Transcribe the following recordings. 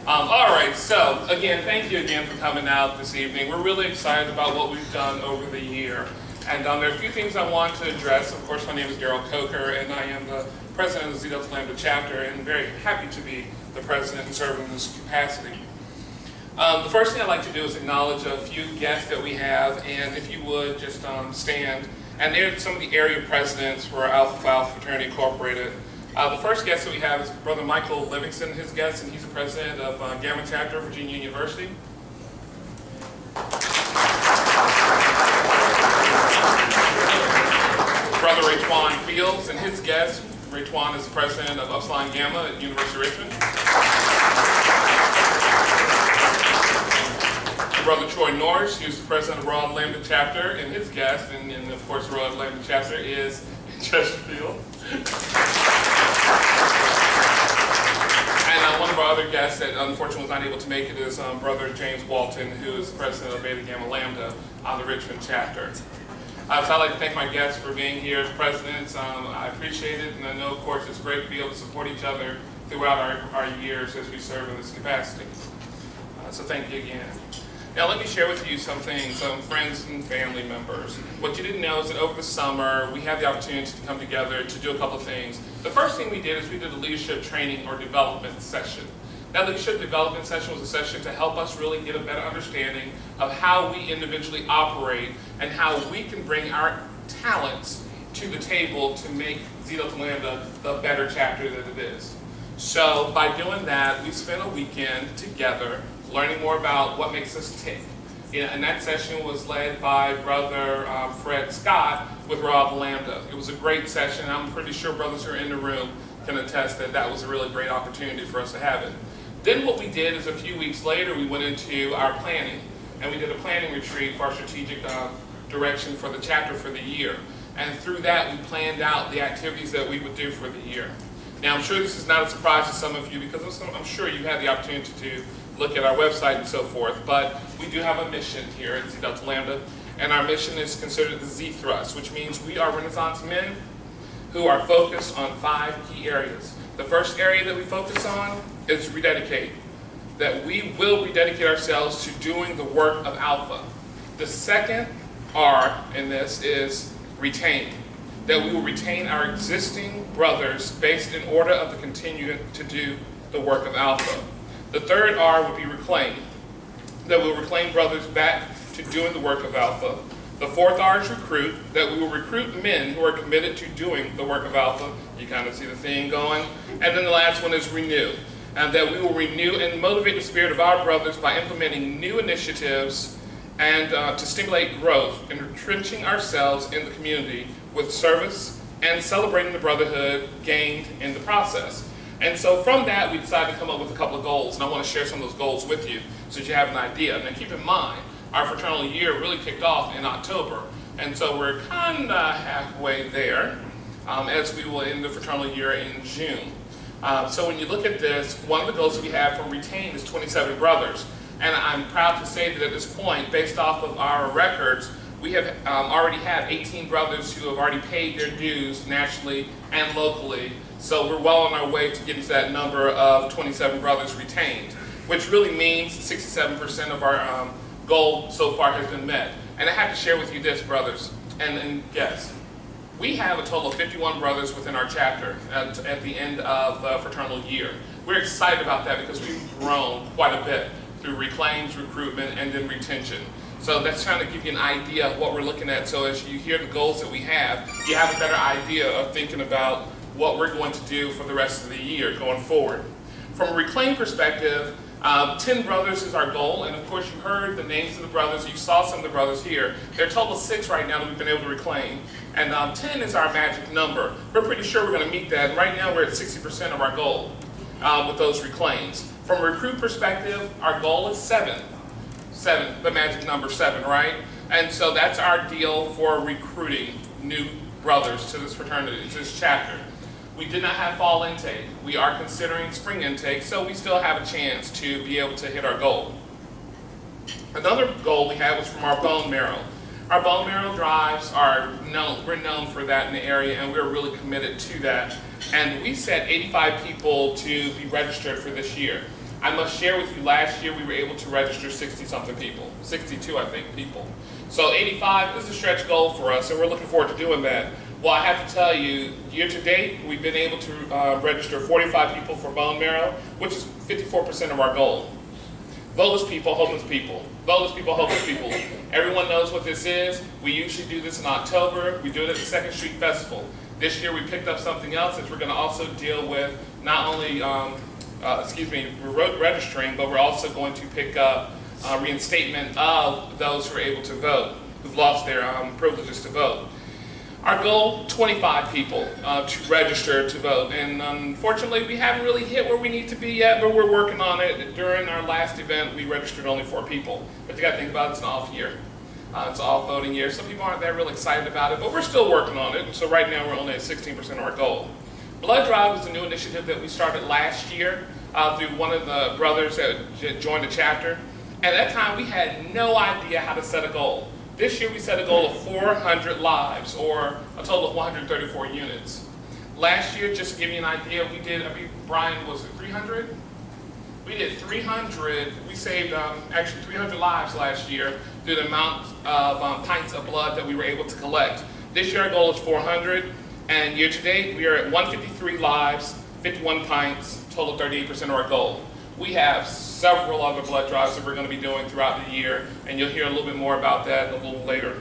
All right, so again, thank you again for coming out this evening. We're really excited about what we've done over the year. And there are a few things I want to address. Of course, my name is Daryl Coker, and I am the president of the Zeta Lambda chapter, and very happy to be the president and serve in this capacity. The first thing I'd like to do is acknowledge a few guests that we have, and if you would, just stand. And they're some of the area presidents for Alpha Phi Alpha Fraternity Incorporated. The first guest that we have is Brother Michael Livingston, his guest, and he's the president of Gamma Chapter of Virginia University. Brother Richmond Fields and his guest. Richmond is the president of Upsilon Gamma at University of Richmond. Brother Troy Norris, who's the president of Royal Lambda Chapter, and his guest, and of course Royal Lambda Chapter is Chesterfield. And one of our other guests that unfortunately was not able to make it is Brother James Walton, who is the president of Beta Gamma Lambda on the Richmond chapter. So I'd like to thank my guests for being here as presidents. I appreciate it, and I know, of course, it's great to be able to support each other throughout our years as we serve in this capacity. So thank you again. Now let me share with you some friends and family members. What you didn't know is that over the summer, we had the opportunity to come together to do a couple of things. The first thing we did is we did a leadership training or development session. That leadership development session was a session to help us really get a better understanding of how we individually operate and how we can bring our talents to the table to make Zeta Lambda the better chapter that it is. So by doing that, we spent a weekend together learning more about what makes us tick. And that session was led by Brother Fred Scott with Royal Lambda. It was a great session. I'm pretty sure brothers who are in the room can attest that that was a really great opportunity for us to have it. Then what we did is a few weeks later, we went into our planning. And we did a planning retreat for our strategic direction for the chapter for the year. And through that, we planned out the activities that we would do for the year. Now, I'm sure this is not a surprise to some of you because I'm sure you had the opportunity to look at our website and so forth, but we do have a mission here at Zeta Lambda, and our mission is considered the Z Thrust, which means we are Renaissance men who are focused on 5 key areas. The first area that we focus on is rededicate, that we will rededicate ourselves to doing the work of Alpha. The second R in this is retain, that we will retain our existing brothers based in order of the continue to do the work of Alpha. The third R would be reclaim, that we'll reclaim brothers back to doing the work of Alpha. The fourth R is recruit, that we will recruit men who are committed to doing the work of Alpha. You kind of see the theme going. And then the last one is renew, and that we will renew and motivate the spirit of our brothers by implementing new initiatives and to stimulate growth and entrenching ourselves in the community with service and celebrating the brotherhood gained in the process. And so from that, we decided to come up with a couple of goals, and I want to share some of those goals with you so that you have an idea. Now keep in mind, our fraternal year really kicked off in October, and so we're kind of halfway there as we will end the fraternal year in June. So when you look at this, one of the goals that we have from Retain is 27 brothers. And I'm proud to say that at this point, based off of our records, we have already had 18 brothers who have already paid their dues nationally and locally. So we're well on our way to getting to that number of 27 brothers retained, which really means 67% of our goal so far has been met. And I have to share with you this, brothers and guests. We have a total of 51 brothers within our chapter at the end of the fraternal year. We're excited about that because we've grown quite a bit through reclaims, recruitment, and then retention. So that's trying to give you an idea of what we're looking at. So as you hear the goals that we have, you have a better idea of thinking about what we're going to do for the rest of the year going forward. From a reclaim perspective, 10 brothers is our goal, and of course you heard the names of the brothers, you saw some of the brothers here. There are a total of 6 right now that we've been able to reclaim, and 10 is our magic number. We're pretty sure we're going to meet that, and right now we're at 60% of our goal with those reclaims. From a recruit perspective, our goal is 7. 7, the magic number 7, right? And so that's our deal for recruiting new brothers to this fraternity, to this chapter. We did not have fall intake. We are considering spring intake, so we still have a chance to be able to hit our goal. Another goal we had was from our bone marrow. Our bone marrow drives are known, we're known for that in the area, and we're really committed to that. And we set 85 people to be registered for this year. I must share with you, last year we were able to register 60-something people, 62 I think people. So 85 is a stretch goal for us, and we're looking forward to doing that. Well, I have to tell you, year to date, we've been able to register 45 people for bone marrow, which is 54% of our goal. Voteless people, hopeless people. Voteless people, hopeless people. Everyone knows what this is. We usually do this in October. We do it at the 2nd Street Festival. This year we picked up something else, that we're going to also deal with not only registering, but we're also going to pick up reinstatement of those who are able to vote, who've lost their privileges to vote. Our goal, 25 people to register to vote, and unfortunately we haven't really hit where we need to be yet, but we're working on it. During our last event, we registered only 4 people, but you got to think about it, it's an off year. It's an off voting year. Some people aren't that real excited about it, but we're still working on it, so right now we're only at 16% of our goal. Blood Drive is a new initiative that we started last year through one of the brothers that joined the chapter. At that time, we had no idea how to set a goal. This year, we set a goal of 400 lives, or a total of 134 units. Last year, just to give you an idea, we did, Brian, was it 300? We did 300, we saved actually 300 lives last year through the amount of pints of blood that we were able to collect. This year, our goal is 400, and year to date, we are at 153 lives, 51 pints, total 38% of our goal. We have several other blood drives that we're going to be doing throughout the year, and you'll hear a little bit more about that a little later.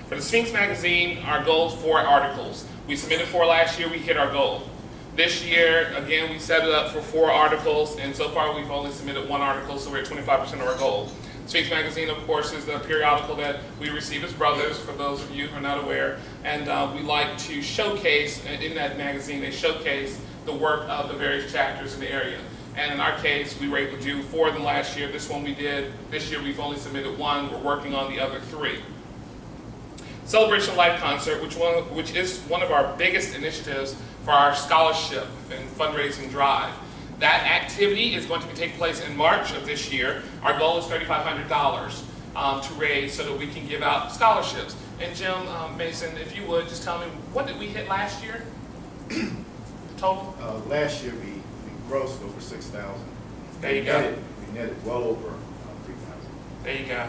For the Sphinx magazine, our goal is 4 articles. We submitted 4 last year, we hit our goal. This year, again, we set it up for 4 articles, and so far we've only submitted 1 article, so we're at 25% of our goal. Sphinx magazine, of course, is the periodical that we receive as brothers, for those of you who are not aware, and we like to showcase, in that magazine, they showcase the work of the various chapters in the area. And in our case, we were able to do 4 of them last year. This one we did. This year we've only submitted 1. We're working on the other 3. Celebration Life Concert, which is one of our biggest initiatives for our scholarship and fundraising drive. That activity is going to take place in March of this year. Our goal is $3,500 to raise so that we can give out scholarships. And Jim, Mason, if you would, just tell me, what did we hit last year? Total? Last year we grossed over 6,000. There you go. We netted well over 3,000. There you go.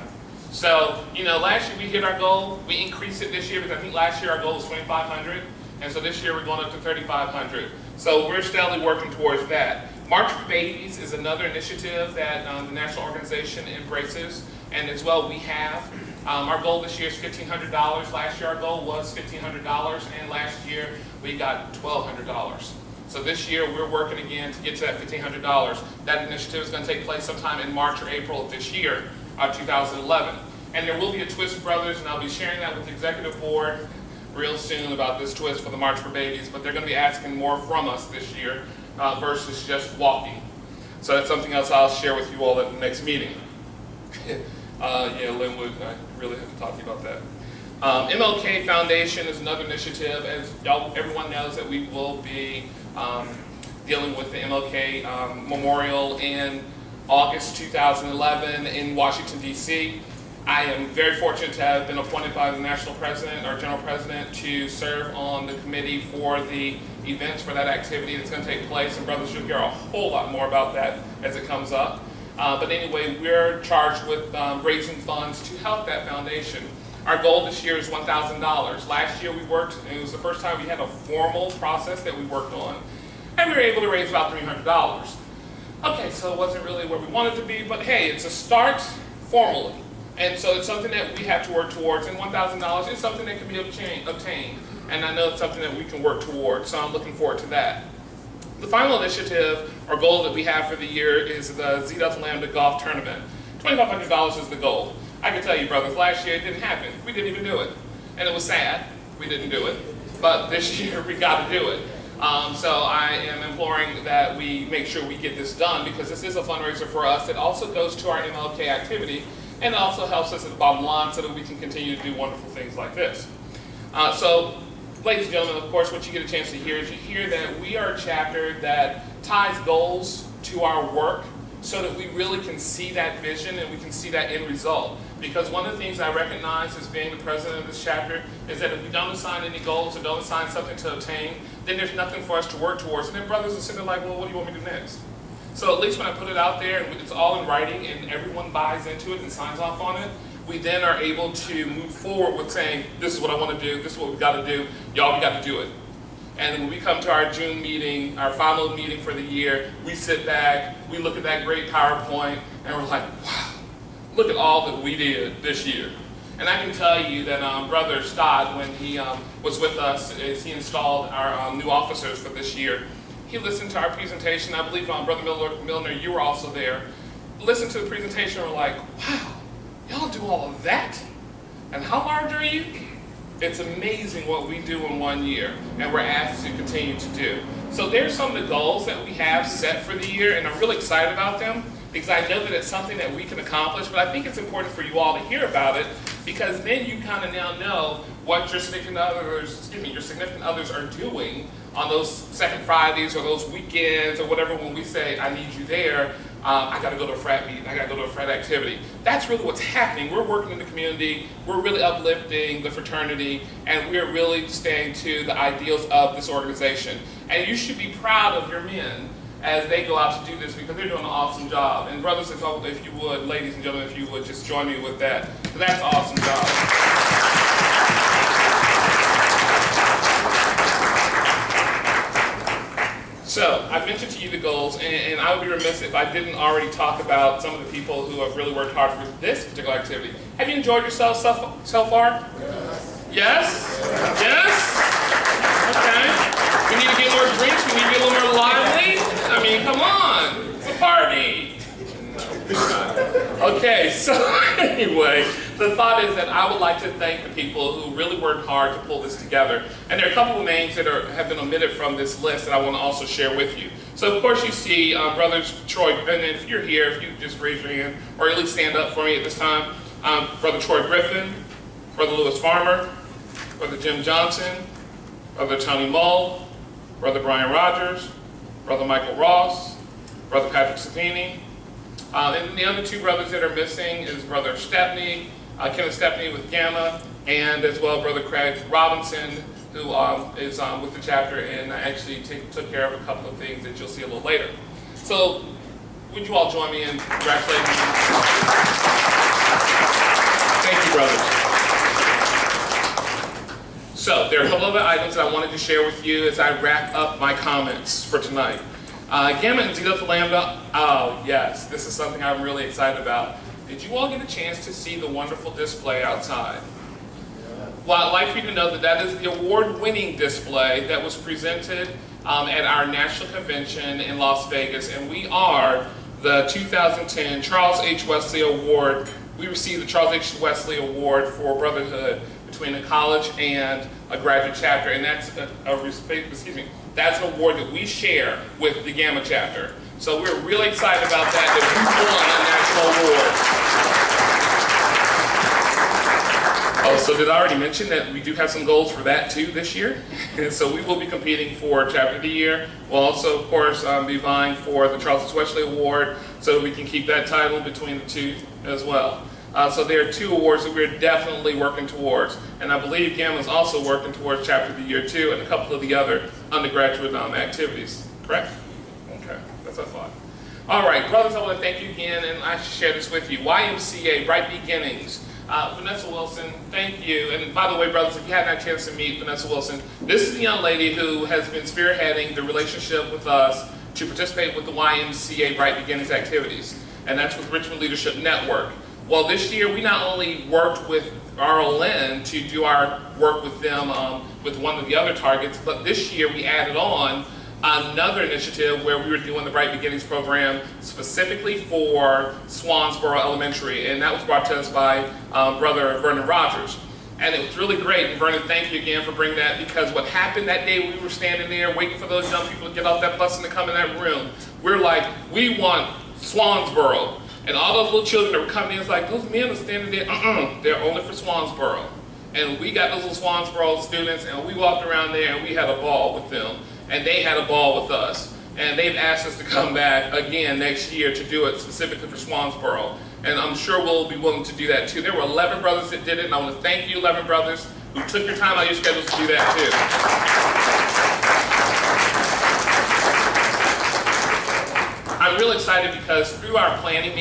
So, you know, last year we hit our goal. We increased it this year because I think last year our goal was 2,500. And so this year we're going up to 3,500. So we're steadily working towards that. March for Babies is another initiative that the national organization embraces. And as well, we have. Our goal this year is $1,500. Last year our goal was $1,500. And last year we got $1,200. So this year we're working again to get to that $1,500. That initiative is going to take place sometime in March or April of this year, 2011. And there will be a twist, brothers, and I'll be sharing that with the executive board real soon about this twist for the March for Babies, but they're going to be asking more from us this year versus just walking. So that's something else I'll share with you all at the next meeting. Yeah, Linwood, I really have to talk to you about that. MLK Foundation is another initiative. As everyone knows, that we will be dealing with the MLK Memorial in August 2011 in Washington, D.C. I am very fortunate to have been appointed by the national president, our general president, to serve on the committee for the events for that activity that's going to take place. And brothers, you'll hear a whole lot more about that as it comes up. But anyway, we're charged with raising funds to help that foundation. Our goal this year is $1,000. Last year we worked, and it was the first time we had a formal process that we worked on, and we were able to raise about $300. Okay, so it wasn't really where we wanted to be, but hey, it's a start formally. And so it's something that we have to work towards, and $1,000 is something that can be obtained. And I know it's something that we can work towards, so I'm looking forward to that. The final initiative, or goal that we have for the year, is the Z Delta Lambda Golf Tournament. $2,500 is the goal. I can tell you, brothers, last year it didn't happen. We didn't even do it. And it was sad. We didn't do it. But this year we got to do it. So I am imploring that we make sure we get this done, because this is a fundraiser for us. It also goes to our MLK activity, and it also helps us at the bottom line so that we can continue to do wonderful things like this. So, ladies and gentlemen, of course, what you get a chance to hear is you hear that we are a chapter that ties goals to our work so that we really can see that vision and we can see that end result. Because one of the things I recognize as being the president of this chapter is that if we don't assign any goals or don't assign something to obtain, then there's nothing for us to work towards. And then brothers are sitting there like, well, what do you want me to do next? So at least when I put it out there and it's all in writing and everyone buys into it and signs off on it, we then are able to move forward with saying, this is what I want to do, this is what we got to do, y'all, we got to do it. And when we come to our June meeting, our final meeting for the year, we sit back, we look at that great PowerPoint, and we're like, wow, look at all that we did this year. And I can tell you that Brother Stott, when he was with us as he installed our new officers for this year, he listened to our presentation. I believe Brother Milner, you were also there. Listened to the presentation and we're like, wow, y'all do all of that? And how large are you? It's amazing what we do in 1 year, and we're asked to continue to do. So there's some of the goals that we have set for the year, and I'm really excited about them because I know that it's something that we can accomplish, but I think it's important for you all to hear about it because then you kind of now know what your significant others are doing on those second Fridays or those weekends or whatever when we say, I need you there. I got to go to a frat meeting, I got to go to a frat activity. That's really what's happening. We're working in the community, we're really uplifting the fraternity, and we're really staying to the ideals of this organization. And you should be proud of your men as they go out to do this because they're doing an awesome job. And brothers, if you would, ladies and gentlemen, if you would, just join me with that. That's an awesome job. So, I mentioned to you the goals, and I would be remiss if I didn't already talk about some of the people who have really worked hard for this particular activity. Have you enjoyed yourself so far? Yes? Yes? Okay. We need to get more drinks, we need to get a little more lively. I mean, come on, it's a party. Okay, so anyway, the thought is that I would like to thank the people who really worked hard to pull this together. And there are a couple of names that have been omitted from this list that I want to also share with you. So of course you see Brothers Troy, and if you're here, if you just raise your hand, or at least stand up for me at this time. Brother Troy Griffin, Brother Lewis Farmer, Brother Jim Johnson, Brother Tony Mull, Brother Brian Rogers, Brother Michael Ross, Brother Patrick Sapini. And the other two brothers that are missing is Brother Stepney, Kenneth Stepney with Gamma, and as well Brother Craig Robinson, who is with the chapter and actually took care of a couple of things that you'll see a little later. So, would you all join me in congratulating them? Thank you, brothers. So, there are a couple other items that I wanted to share with you as I wrap up my comments for tonight. Gamma and Zeta Lambda, oh yes, this is something I'm really excited about. Did you all get a chance to see the wonderful display outside? Well, I'd like for you to know that that is the award-winning display that was presented at our national convention in Las Vegas, and we are the 2010 Charles H. Wesley Award. We received the Charles H. Wesley Award for Brotherhood between a college and a graduate chapter, and that's that's an award that we share with the Gamma chapter. So we're really excited about that we won a national award. Oh, so did I already mention that we do have some goals for that too this year? And so we will be competing for Chapter of the Year. We'll also, of course, be vying for the Charles H. Wesley Award so we can keep that title between the two as well. So there are two awards that we're definitely working towards. And I believe Gamma is also working towards Chapter of the Year too, and a couple of the other undergraduate activities. Correct? Okay, that's what I thought. All right, brothers, I want to thank you again, and I should share this with you. YMCA, Bright Beginnings. Vanessa Wilson, thank you. And by the way, brothers, if you hadn't had a chance to meet Vanessa Wilson, this is the young lady who has been spearheading the relationship with us to participate with the YMCA Bright Beginnings activities. And that's with Richmond Leadership Network. Well, this year we not only worked with RLN to do our work with them with one of the other targets, but this year we added on another initiative where we were doing the Bright Beginnings program specifically for Swansboro Elementary, and that was brought to us by Brother Vernon Rogers. And it was really great, and Vernon, thank you again for bringing that, because what happened that day, we were standing there waiting for those young people to get off that bus and to come in that room. We're like, we want Swansboro. And all those little children that were coming in, it's like, those men are standing there, they're only for Swansboro. And we got those little Swansboro students, and we walked around there, and we had a ball with them. And they had a ball with us. And they've asked us to come back again next year to do it specifically for Swansboro. And I'm sure we'll be willing to do that too. There were 11 brothers that did it, and I want to thank you, 11 brothers, who took your time out of your schedules to do that too. I'm I'm real excited because through our planning